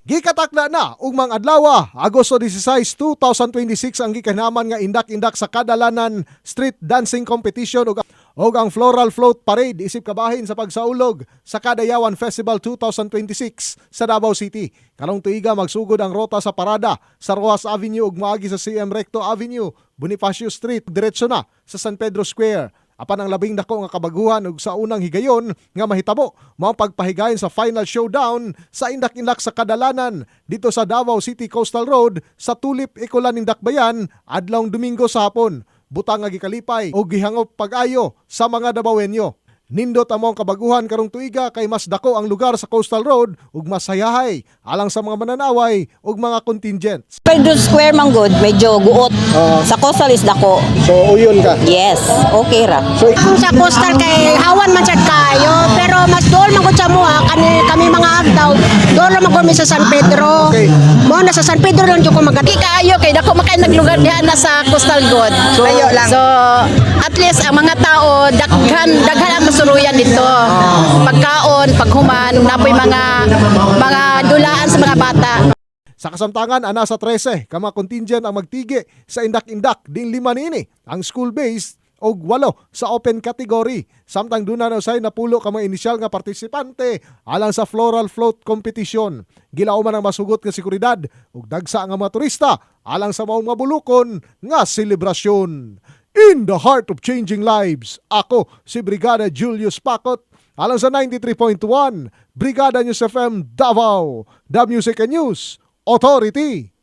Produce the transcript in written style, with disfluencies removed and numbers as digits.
Gikatakda na ug adlaw Agosto 16, 2026 ang gikanaman nga indak-indak sa kadalanan street dancing competition ug ang floral float parade isip kabahin sa pagsaulog sa Kadayawan Festival 2026 sa Davao City. Karong tuiga magsugod ang rota sa parada sa Rojas Avenue ug maagi sa CM Recto Avenue, Bonifacio Street, diretso na sa San Pedro Square. Apan ang labing dako nga kabaguhan ug sa unang higayon nga mahitabo mao pagpahigayon sa final showdown sa indak-indak sa kadalanan dito sa Davao City Coastal Road sa Tulip Ikulan Dakbayan adlawng Domingo sa hapon. Butang nga gikalipay ug gihangop pag-ayo sa mga Davaoenyo. Nindot among kabaguhan karong tuiga kay mas dako ang lugar sa Coastal Road ug mas hayahay alang sa mga mananaway ug mga contingents. Pedro Square manggod medyo guot. Sa coastal is dako. So uyon ka. Yes, okay ra. Sa coastal kay hawan man sad kayo pero mas dool man gud sa mua kami mga agdaw dool man gud sa San Pedro. Okay. Mo na sa San Pedro lang jud ko magadi kayo kay dako makay naglugar diha na sa coastal god. Layo lang. So at least ang mga tao daghan ang masuruyan dito. Pagkaon, paghuman, napoy mga dulaan sa mga bata. Sa kasamtangan, ana sa 13, ka mga contingent ang magtigi sa indak-indak din 5 nini ang school-based og 8 sa open category. Samtang duna na usay napulo ka mga inisyal nga partisipante alang sa floral float competition. Gilao man ang masugot nga seguridad ug dagsa nga mga turista alang sa maong mabulukon nga selebrasyon. In the heart of changing lives, ako si Brigada Julius Pacot alang sa 93.1 Brigada News FM Davao, The Music and News Authority.